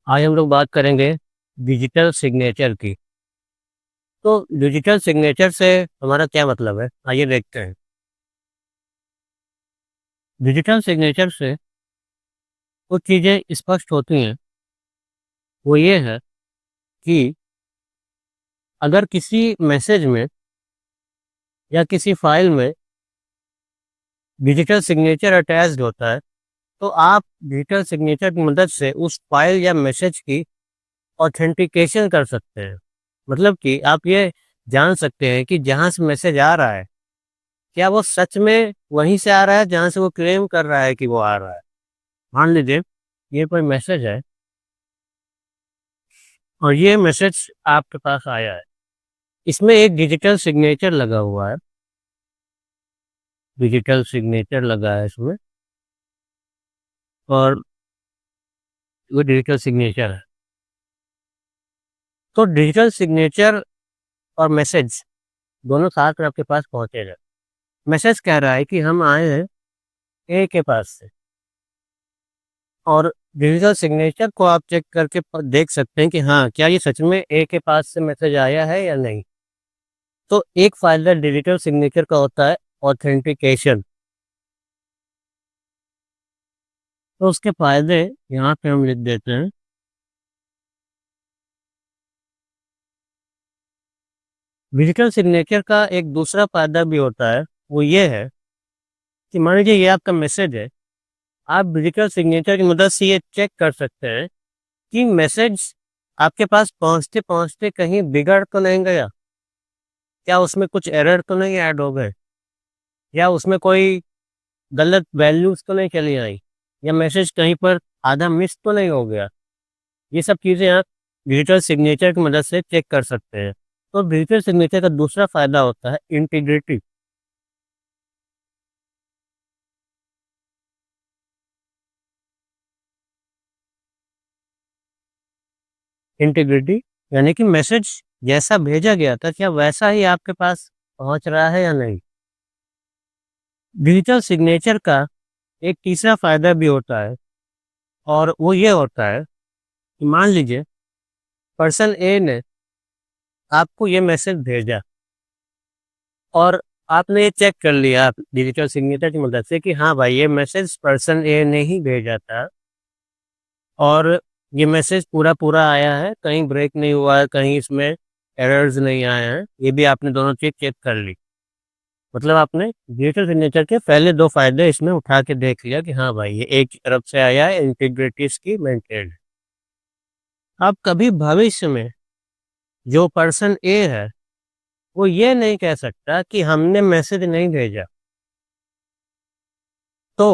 आज हम लोग बात करेंगे डिजिटल सिग्नेचर की। तो डिजिटल सिग्नेचर से हमारा क्या मतलब है? आइए देखते हैं। डिजिटल सिग्नेचर से कुछ चीज़ें स्पष्ट होती हैं। वो ये है कि अगर किसी मैसेज में या किसी फाइल में डिजिटल सिग्नेचर अटैच्ड होता है, तो आप डिजिटल सिग्नेचर की मदद से उस फाइल या मैसेज की ऑथेंटिकेशन कर सकते हैं। मतलब कि आप ये जान सकते हैं कि जहाँ से मैसेज आ रहा है, क्या वो सच में वहीं से आ रहा है जहाँ से वो क्लेम कर रहा है कि वो आ रहा है। मान लीजिए ये कोई मैसेज है और ये मैसेज आपके पास आया है। इसमें एक डिजिटल सिग्नेचर लगा हुआ है, डिजिटल सिग्नेचर लगा है इसमें, और वो डिजिटल सिग्नेचर है। तो डिजिटल सिग्नेचर और मैसेज दोनों साथ में आपके पास पहुँचेगा। मैसेज कह रहा है कि हम आए हैं ए के पास से, और डिजिटल सिग्नेचर को आप चेक करके देख सकते हैं कि हाँ, क्या ये सच में ए के पास से मैसेज आया है या नहीं। तो एक फ़ायदा डिजिटल सिग्नेचर का होता है ऑथेंटिकेशन। तो उसके फ़ायदे यहाँ पे हम लिख देते हैं। डिजिटल सिग्नेचर का एक दूसरा फ़ायदा भी होता है, वो ये है कि मान लीजिए ये आपका मैसेज है, आप डिजिटल सिग्नेचर की मदद से ये चेक कर सकते हैं कि मैसेज आपके पास पहुँचते-पहुँचते कहीं बिगड़ तो नहीं गया? क्या उसमें कुछ एरर तो नहीं ऐड हो गए? या उसमें कोई गलत वैल्यूज़ तो नहीं चली आई? या मैसेज कहीं पर आधा मिस तो नहीं हो गया? ये सब चीज़ें आप डिजिटल सिग्नेचर की मदद से चेक कर सकते हैं। तो डिजिटल सिग्नेचर का दूसरा फ़ायदा होता है इंटीग्रिटी। इंटीग्रिटी यानी कि मैसेज जैसा भेजा गया था, क्या वैसा ही आपके पास पहुँच रहा है या नहीं? डिजिटल सिग्नेचर का एक तीसरा फ़ायदा भी होता है, और वो ये होता है कि मान लीजिए पर्सन ए ने आपको ये मैसेज भेजा, और आपने ये चेक कर लिया डिजिटल सिग्नेचर की मदद से कि हाँ भाई, ये मैसेज पर्सन ए ने ही भेजा था, और ये मैसेज पूरा-पूरा आया है, कहीं ब्रेक नहीं हुआ है, कहीं इसमें एरर्स नहीं आए हैं। ये भी आपने दोनों चीज़ चेक कर ली। मतलब आपने डिजिटल सिग्नेचर के पहले 2 फ़ायदे इसमें उठा के देख लिया कि हाँ भाई, ये एक ही तरफ से आया है, इंटीग्रिटी इसकी मेंटेन्ड है। अब कभी भविष्य में जो पर्सन ए है, वो ये नहीं कह सकता कि हमने मैसेज नहीं भेजा। तो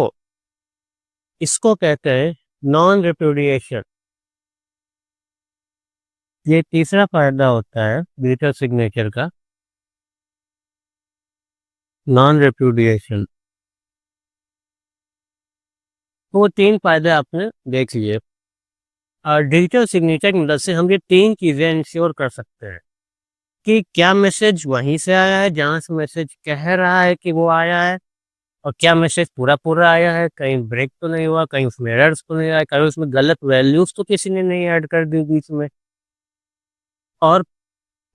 इसको कहते हैं नॉन रिपुडिएशन। ये तीसरा फ़ायदा होता है डिजिटल सिग्नेचर का, नॉन रिपुडिएशन। तो वो 3 फ़ायदे आपने देख लिए। डिजिटल सिग्नेचर की मदद से हम ये 3 चीज़ें इंश्योर कर सकते हैं कि क्या मैसेज वहीं से आया है जहाँ से मैसेज कह रहा है कि वो आया है, और क्या मैसेज पूरा-पूरा आया है, कहीं ब्रेक तो नहीं हुआ, कहीं उसमें एरर्स तो नहीं आए, कहीं उसमें गलत वैल्यूज़ तो किसी ने नहीं ऐड कर दी बीच में। और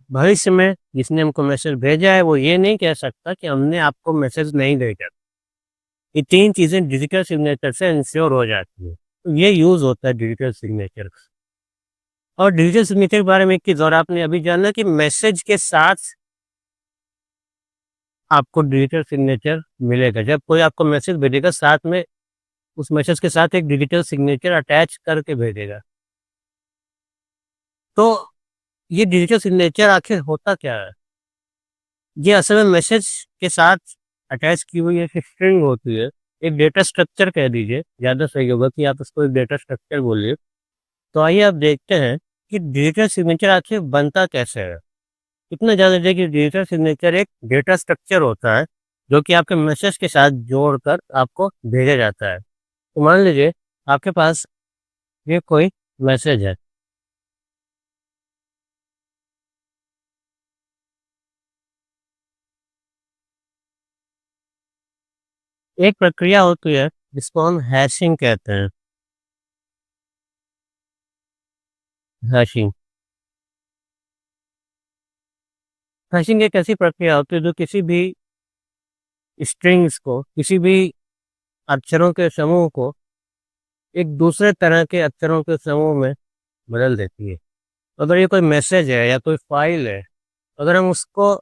भविष्य में जिसने हमको मैसेज भेजा है, वो ये नहीं कह सकता कि हमने आपको मैसेज नहीं भेजा। ये 3 चीज़ें डिजिटल सिग्नेचर से इंश्योर हो जाती हैं। तो ये यूज़ होता है डिजिटल सिग्नेचर का। और डिजिटल सिग्नेचर के बारे में एक चीज़ और आपने अभी जाना कि मैसेज के साथ आपको डिजिटल सिग्नेचर मिलेगा। जब कोई आपको मैसेज भेजेगा, साथ में उस मैसेज के साथ एक डिजिटल सिग्नेचर अटैच करके भेजेगा। तो ये डिजिटल सिग्नेचर आखिर होता क्या है? ये असल में मैसेज के साथ अटैच की हुई एक स्ट्रिंग होती है। एक डेटा स्ट्रक्चर कह दीजिए, ज़्यादा सही होगा कि आप उसको एक डेटा स्ट्रक्चर बोलिए। तो आइए अब देखते हैं कि डिजिटल सिग्नेचर आखिर बनता कैसे है। इतना जान लीजिए कि डिजिटल सिग्नेचर एक डेटा स्ट्रक्चर होता है, जो कि आपके मैसेज के साथ जोड़कर आपको भेजा जाता है। तो मान लीजिए आपके पास ये कोई मैसेज है। एक प्रक्रिया होती है जिसको हम हैशिंग कहते हैं। हैशिंग। हैशिंग एक ऐसी प्रक्रिया होती है जो किसी भी स्ट्रिंग्स को, किसी भी अक्षरों के समूह को एक दूसरे तरह के अक्षरों के समूह में बदल देती है। अगर ये कोई मैसेज है या कोई फाइल है, अगर हम उसको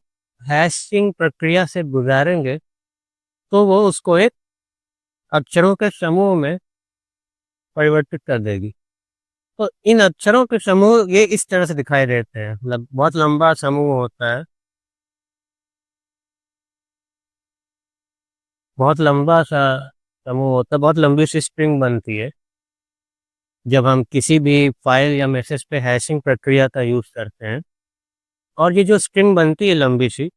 हैशिंग प्रक्रिया से गुजारेंगे तो वो उसको एक अक्षरों के समूह में परिवर्तित कर देगी। तो इन अक्षरों के समूह ये इस तरह से दिखाई देते हैं, मतलब बहुत लंबा समूह होता है, बहुत लंबा सा समूह होता है, बहुत लंबी सी स्ट्रिंग बनती है जब हम किसी भी फाइल या मैसेज पे हैशिंग प्रक्रिया का यूज़ करते हैं। और ये जो स्ट्रिंग बनती है लंबी सी,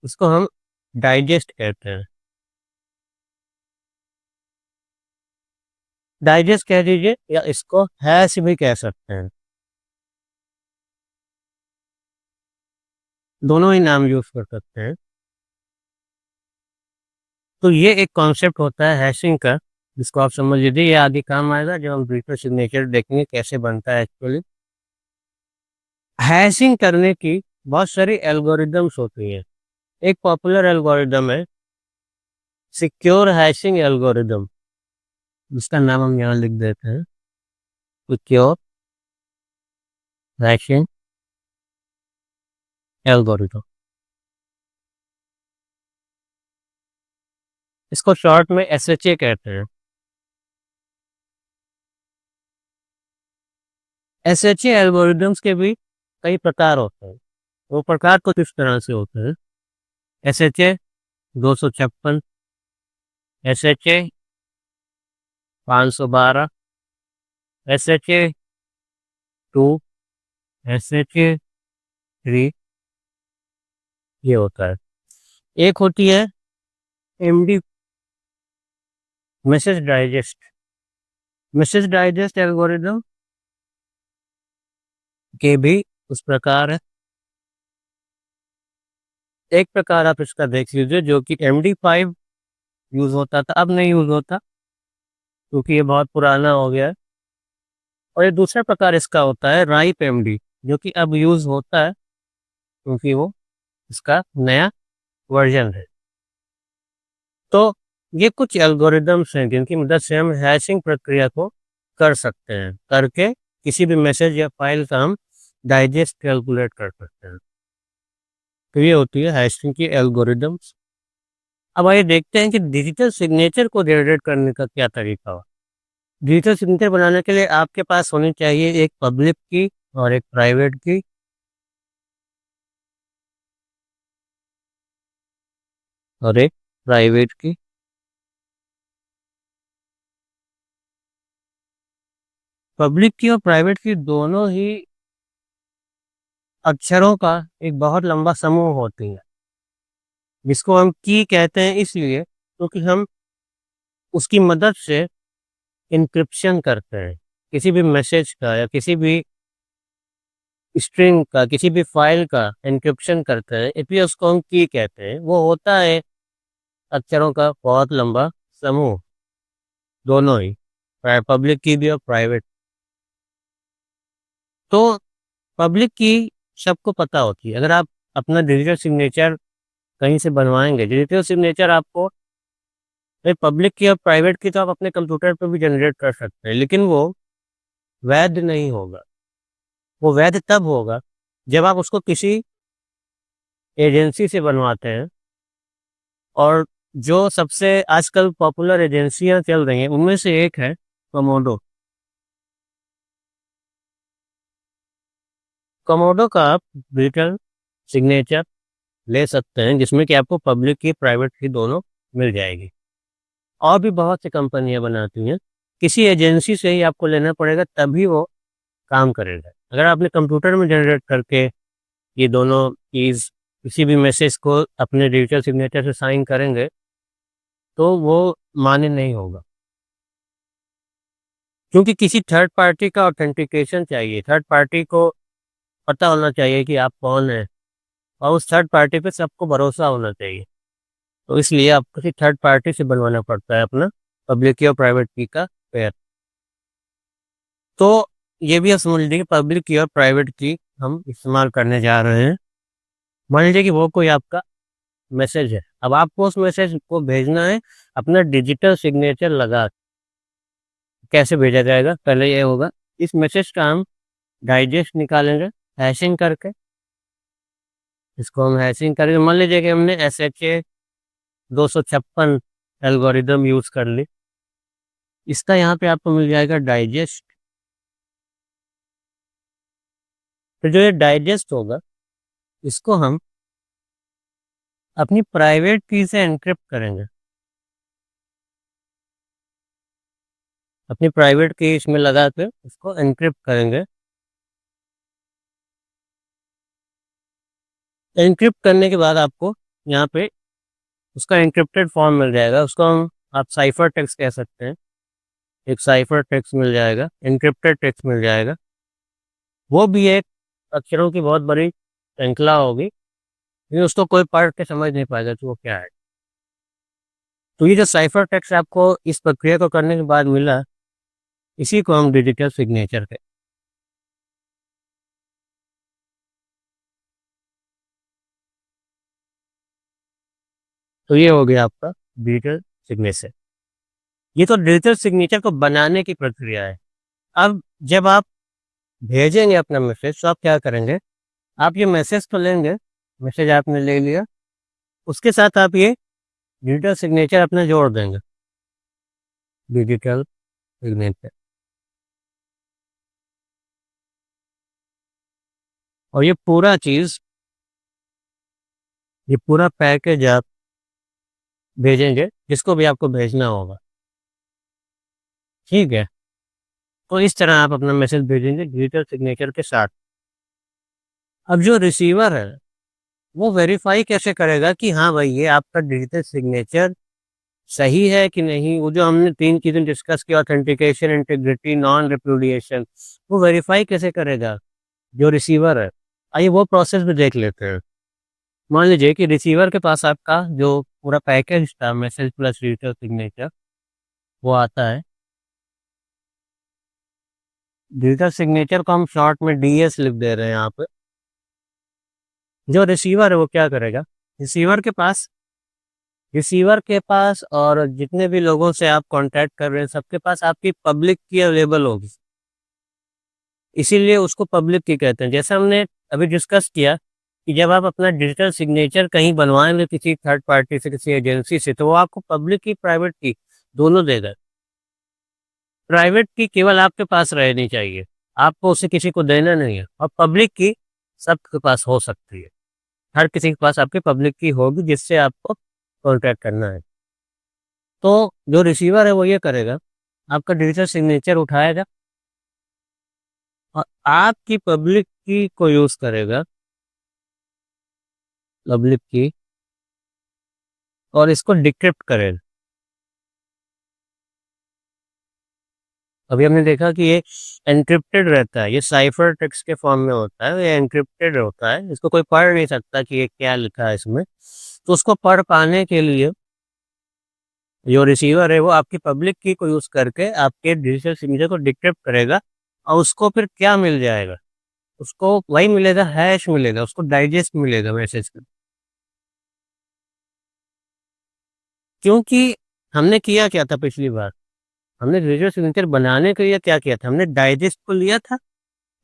इसको हम डाइजेस्ट कहते हैं। डाइजेस्ट कह दीजिए या इसको हैश भी कह सकते हैं, दोनों ही नाम यूज़ कर सकते हैं। तो ये एक कॉन्सेप्ट होता है हैशिंग का, जिसको आप समझ लीजिए, ये आगे काम आएगा जब हम डिजिटल सिग्नेचर देखेंगे कैसे बनता है एक्चुअली। हैशिंग करने की बहुत सारी एल्गोरिदम्स होती हैं। एक पॉपुलर एल्गोरिदम है सिक्योर हैशिंग एल्गोरिदम, जिसका नाम हम यहाँ लिख देते हैं, सिक्योर हैशिंग एल्गोरिदम। इसको शॉर्ट में एसएचए कहते हैं। एसएचए एल्गोरिदम्स के भी कई प्रकार होते हैं। वो प्रकार कुछ इस तरह से होते हैं: एसएचए 256, एसएचए 512, एसएचए 2, एसएचए 3, ये होता है। एक होती है MD message digest. Message digest algorithm के भी उस प्रकार है। एक प्रकार आप इसका देख लीजिए जो कि MD5 यूज होता था, अब नहीं यूज होता क्योंकि ये बहुत पुराना हो गया है। और ये दूसरा प्रकार इसका होता है राइप एमडी, जो कि अब यूज होता है क्योंकि वो इसका नया वर्जन है। तो ये कुछ एल्गोरिदम्स हैं जिनकी मदद से हम हैशिंग प्रक्रिया को कर सकते हैं, करके किसी भी मैसेज या फाइल का हम डाइजेस्ट कैलकुलेट कर सकते हैं। तो ये होती है हैशिंग की एल्गोरिदम्स। अब आइए देखते हैं कि डिजिटल सिग्नेचर को जनरेट करने का क्या तरीका हो। डिजिटल सिग्नेचर बनाने के लिए आपके पास होनी चाहिए एक पब्लिक की और एक प्राइवेट की। और एक प्राइवेट की। पब्लिक की और प्राइवेट की दोनों ही अक्षरों का एक बहुत लंबा समूह होती है, जिसको हम की कहते हैं इसलिए क्योंकि हम उसकी मदद से इंक्रिप्शन करते हैं किसी भी मैसेज का या किसी भी स्ट्रिंग का, किसी भी फाइल का इंक्रिप्शन करते हैं, इसलिए उसको हम की कहते हैं। वो होता है अक्षरों का बहुत लंबा समूह, दोनों ही, पब्लिक की भी और प्राइवेट। तो पब्लिक की सबको पता होती है। अगर आप अपना डिजिटल सिग्नेचर कहीं से बनवाएंगे, डिजिटल सिग्नेचर आपको पब्लिक की और प्राइवेट की तो आप अपने कंप्यूटर पर भी जनरेट कर सकते हैं, लेकिन वो वैध नहीं होगा। वो वैध तब होगा जब आप उसको किसी एजेंसी से बनवाते हैं। और जो सबसे आजकल पॉपुलर एजेंसियां चल रही हैं उनमें से एक है कमोडो। कमोडो का आप डिजिटल सिग्नेचर ले सकते हैं, जिसमें कि आपको पब्लिक की प्राइवेट की दोनों मिल जाएगी। और भी बहुत सी कंपनियां बनाती हैं, किसी एजेंसी से ही आपको लेना पड़ेगा तभी वो काम करेगा। अगर आपने कंप्यूटर में जनरेट करके ये दोनों कीज किसी भी मैसेज को अपने डिजिटल सिग्नेचर से साइन करेंगे तो वो मान्य नहीं होगा, क्योंकि किसी थर्ड पार्टी का ऑथेंटिकेशन चाहिए। थर्ड पार्टी को पता होना चाहिए कि आप कौन हैं, और उस थर्ड पार्टी पे सबको भरोसा होना चाहिए। तो इसलिए आपको किसी थर्ड पार्टी से बनवाना पड़ता है अपना पब्लिक की और प्राइवेट की का पेयर। तो ये भी आप समझ लीजिए कि पब्लिक की और प्राइवेट की हम इस्तेमाल करने जा रहे हैं। मान लीजिए कि वो कोई आपका मैसेज है, अब आपको उस मैसेज को भेजना है अपना डिजिटल सिग्नेचर लगा के। कैसे भेजा जाएगा? पहले ये होगा, इस मैसेज का हम डाइजेस्ट निकालेंगे हैशिंग करके। इसको हम हैशिंग करके, मान लीजिए कि हमने SHA 256 एल्गोरिदम यूज कर ली। इसका यहाँ पे आपको मिल जाएगा डाइजेस्ट। तो जो ये डाइजेस्ट होगा, इसको हम अपनी प्राइवेट की से एनक्रिप्ट करेंगे। अपनी प्राइवेट की इसमें लगा के उसको एनक्रिप्ट करेंगे। एनक्रिप्ट करने के बाद आपको यहाँ पे उसका एन्क्रिप्टेड फॉर्म मिल जाएगा। उसको हम, आप साइफर टेक्स्ट कह सकते हैं। एक साइफर टेक्स्ट मिल जाएगा, एन्क्रिप्टेड टेक्स्ट मिल जाएगा। वो भी एक अक्षरों की बहुत बड़ी श्रृंखला होगी, लेकिन उसको कोई पढ़ के समझ नहीं पाएगा कि वो क्या है। तो ये जो साइफर टेक्स्ट आपको इस प्रक्रिया को करने के बाद मिला, इसी को हम डिजिटल सिग्नेचर कहते हैं। तो ये हो गया आपका डिजिटल सिग्नेचर। ये तो डिजिटल सिग्नेचर को बनाने की प्रक्रिया है। अब जब आप भेजेंगे अपना मैसेज, तो आप क्या करेंगे? आप ये मैसेज तो लेंगे, मैसेज आपने ले लिया, उसके साथ आप ये डिजिटल सिग्नेचर अपना जोड़ देंगे। डिजिटल सिग्नेचर, और ये पूरा पैकेज आप भेजेंगे जिसको भी आपको भेजना होगा। ठीक है? तो इस तरह आप अपना मैसेज भेजेंगे डिजिटल सिग्नेचर के साथ। अब जो रिसीवर है, वो वेरीफाई कैसे करेगा कि हाँ भाई, ये आपका डिजिटल सिग्नेचर सही है कि नहीं? वो जो हमने 3 चीज़ें डिस्कस की, ऑथेंटिकेशन, इंटीग्रिटी, नॉन रिप्यूडिएशन, वो वेरीफाई कैसे करेगा जो रिसीवर है? आइए वो प्रोसेस भी देख लेते हैं। मान लीजिए कि रिसीवर के पास आपका जो पूरा पैकेज था, मैसेज प्लस डिजिटल सिग्नेचर, वो आता है। डिजिटल सिग्नेचर को हम शॉर्ट में DS लिख दे रहे हैं यहाँ पे। जो रिसीवर है वो क्या करेगा? रिसीवर के पास रिसीवर के पास और जितने भी लोगों से आप कांटेक्ट कर रहे हैं, सबके पास आपकी पब्लिक की अवेलेबल होगी। इसीलिए उसको पब्लिक की कहते हैं। जैसा हमने अभी डिस्कस किया कि जब आप अपना डिजिटल सिग्नेचर कहीं बनवाएंगे किसी थर्ड पार्टी से, किसी एजेंसी से, तो वो आपको पब्लिक की, प्राइवेट की, दोनों देगा। प्राइवेट की केवल आपके पास रहनी चाहिए, आपको उसे किसी को देना नहीं है। और पब्लिक की सबके पास हो सकती है। हर किसी के पास आपकी पब्लिक की होगी जिससे आपको कॉन्टैक्ट करना है। तो जो रिसीवर है वो ये करेगा, आपका डिजिटल सिग्नेचर उठाएगा और आपकी पब्लिक की को यूज़ करेगा, पब्लिक की, और इसको डिक्रिप्ट करेगा। अभी हमने देखा कि ये एन्क्रिप्टेड रहता है, ये साइफर टेक्स्ट के फॉर्म में होता है, ये एन्क्रिप्टेड होता है, इसको कोई पढ़ नहीं सकता कि ये क्या लिखा है इसमें। तो उसको पढ़ पाने के लिए जो रिसीवर है वो आपकी पब्लिक की को यूज़ करके आपके डिजिटल सिग्नेचर को डिक्रिप्ट करेगा, और उसको फिर क्या मिल जाएगा? उसको वही मिलेगा, हैश मिलेगा, उसको डाइजेस्ट मिलेगा मैसेज का। क्योंकि हमने किया क्या था पिछली बार? हमने डिजिटल सिग्नेचर बनाने के लिए क्या किया था? हमने डाइजेस्ट को लिया था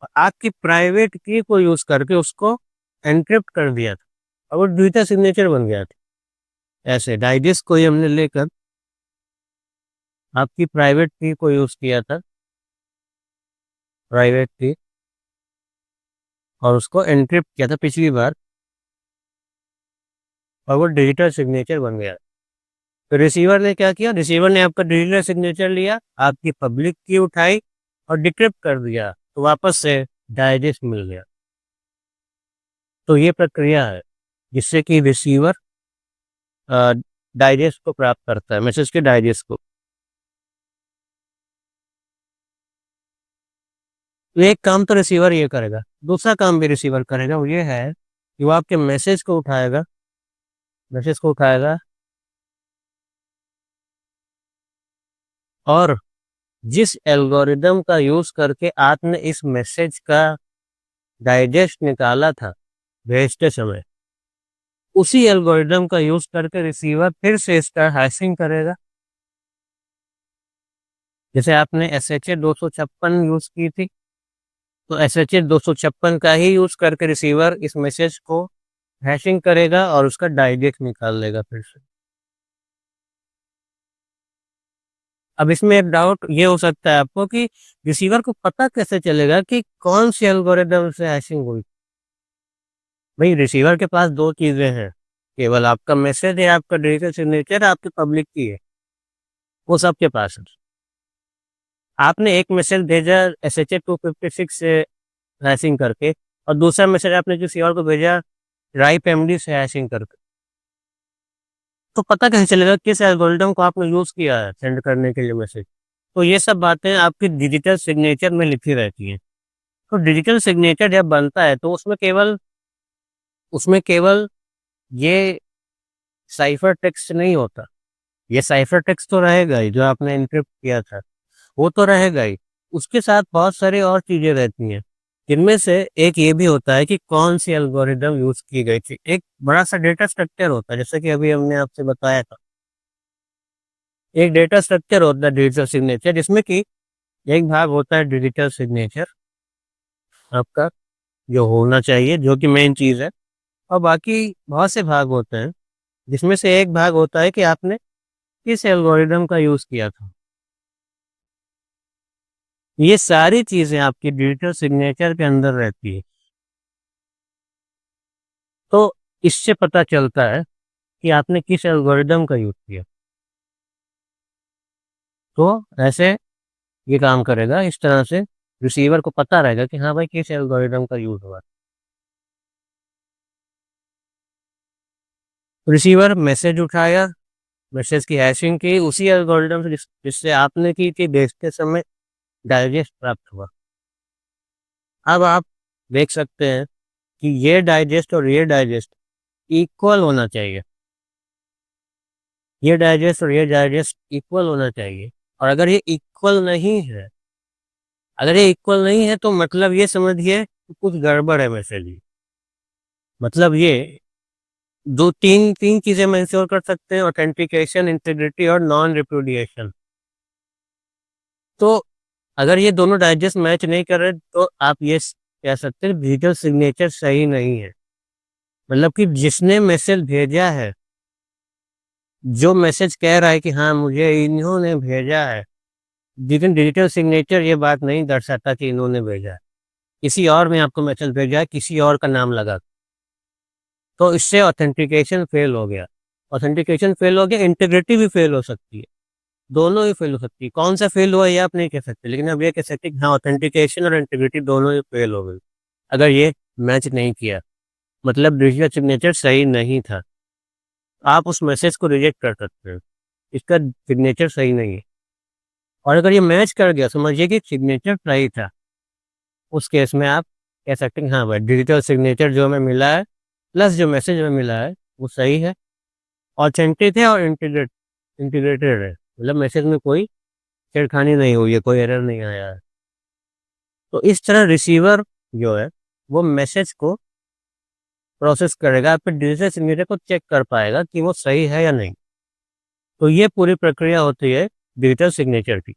और आपकी प्राइवेट की को यूज़ करके उसको एन्क्रिप्ट कर दिया था, और वो डिजिटल सिग्नेचर बन गया था। ऐसे डाइजेस्ट को ही हमने लेकर आपकी प्राइवेट की को यूज़ किया था, प्राइवेट की, और उसको एन्क्रिप्ट किया था पिछली बार, और वो डिजिटल सिग्नेचर बन गया। तो रिसीवर ने क्या किया? रिसीवर ने आपका डिजिटल सिग्नेचर लिया, आपकी पब्लिक की उठाई और डिक्रिप्ट कर दिया, तो वापस से डाइजेस्ट मिल गया। तो ये प्रक्रिया है जिससे कि रिसीवर डाइजेस्ट को प्राप्त करता है, मैसेज के डाइजेस्ट को। तो एक काम तो रिसीवर ये करेगा, दूसरा काम भी रिसीवर करेगा, वो ये है कि वो आपके मैसेज को उठाएगा और जिस एल्गोरिदम का यूज करके आपने इस मैसेज का डाइजेस्ट निकाला था भेजते समय, उसी एल्गोरिदम का यूज करके रिसीवर फिर से इसका हैशिंग करेगा। जैसे आपने SHA 256 यूज की थी, तो SHA 256 का ही यूज करके रिसीवर इस मैसेज को हैशिंग करेगा और उसका डाइजेस्ट निकाल लेगा फिर से। अब इसमें एक डाउट ये हो सकता है आपको कि रिसीवर को पता कैसे चलेगा कि कौन सी एल्गोरिदम से हैशिंग हुई? भाई रिसीवर के पास 2 चीज़ें हैं, केवल आपका मैसेज या आपका डिजिटल सिग्नेचर आपके पब्लिक की है, वो सबके पास है। आपने एक मैसेज भेजा SHA 256 से हैशिंग करके और दूसरा मैसेज आपने किसी और को भेजा राइप MD से हैशिंग करके, तो पता कैसे चलेगा किस एल्गोरिदम को आपने यूज़ किया है सेंड करने के लिए मैसेज? तो ये सब बातें आपकी डिजिटल सिग्नेचर में लिखी रहती हैं। तो डिजिटल सिग्नेचर जब बनता है तो उसमें केवल ये साइफर टेक्स्ट नहीं होता। ये साइफर टेक्स्ट तो रहेगा ही जो आपने एन्क्रिप्ट किया था, वो तो रहेगा ही। उसके साथ बहुत सारी और चीज़ें रहती हैं, जिनमें से एक ये भी होता है कि कौन-सी एल्गोरिदम यूज़ की गई थी। एक बड़ा-सा डेटा स्ट्रक्चर होता है, जैसे कि अभी हमने आपसे बताया था। एक डेटा स्ट्रक्चर होता है डिजिटल सिग्नेचर, जिसमें कि एक भाग होता है डिजिटल सिग्नेचर आपका, जो होना चाहिए, जो कि मेन चीज़ है, और बाकी बहुत से भाग होते हैं, जिसमें से एक भाग होता है कि आपने किस एल्गोरिदम का यूज़ किया था। ये सारी चीज़ें आपकी डिजिटल सिग्नेचर के अंदर रहती है। तो इससे पता चलता है कि आपने किस एल्गोरिदम का यूज़ किया। तो ऐसे ये काम करेगा, इस तरह से रिसीवर को पता रहेगा कि हाँ भाई किस एल्गोरिदम का यूज़ हुआ। रिसीवर मैसेज उठाया, मैसेज की हैशिंग की उसी एल्गोरिदम से जिससे आपने की थी, भेजते समय डाइजेस्ट प्राप्त हुआ। अब आप देख सकते हैं कि ये डाइजेस्ट और ये डाइजेस्ट इक्वल होना चाहिए। ये डाइजेस्ट और ये डाइजेस्ट इक्वल होना चाहिए, और अगर ये इक्वल नहीं है तो मतलब ये समझिए कि कुछ गड़बड़ है मैसेज में। मतलब ये 3 चीज़ें हम इंश्योर कर सकते हैं, ऑथेंटिकेशन, इंटीग्रिटी और नॉन रिपुडिएशन। तो अगर ये दोनों डाइजेस्ट मैच नहीं कर रहे तो आप ये कह सकते हैं डिजिटल सिग्नेचर सही नहीं है। मतलब कि जिसने मैसेज भेजा है, जो मैसेज कह रहा है कि हाँ मुझे इन्होंने भेजा है, लेकिन डिजिटल सिग्नेचर ये बात नहीं दर्शाता कि इन्होंने भेजा है। किसी और ने आपको मैसेज भेजा है किसी और का नाम लगा के। तो इससे ऑथेंटिकेशन फेल हो गया। ऑथेंटिकेशन फेल हो गया, इंटीग्रिटी भी फेल हो सकती है। दोनों ही फेल हो सकती है। कौन सा फेल हुआ ये आप नहीं कह सकते, लेकिन अब ये कह सकते हैं कि हाँ ऑथेंटिकेशन और इंटीग्रिटी दोनों ही फेल हो गई। अगर ये मैच नहीं किया, मतलब डिजिटल सिग्नेचर सही नहीं था, आप उस मैसेज को रिजेक्ट कर सकते हैं। इसका सिग्नेचर सही नहीं है। और अगर ये मैच कर गया, समझिए कि सिग्नेचर सही था, उस केस में आप कह सकते हैं कि हाँ भाई डिजिटल सिग्नेचर जो हमें मिला है प्लस जो मैसेज हमें मिला है वो सही है, ऑथेंटिक है और इंटीग्रेटेड है। मतलब मैसेज में कोई छेड़खानी नहीं हुई है, कोई एरर नहीं आया है। तो इस तरह रिसीवर जो है वो मैसेज को प्रोसेस करेगा, आपके डिजिटल सिग्नेचर को चेक कर पाएगा कि वो सही है या नहीं। तो ये पूरी प्रक्रिया होती है डिजिटल सिग्नेचर की।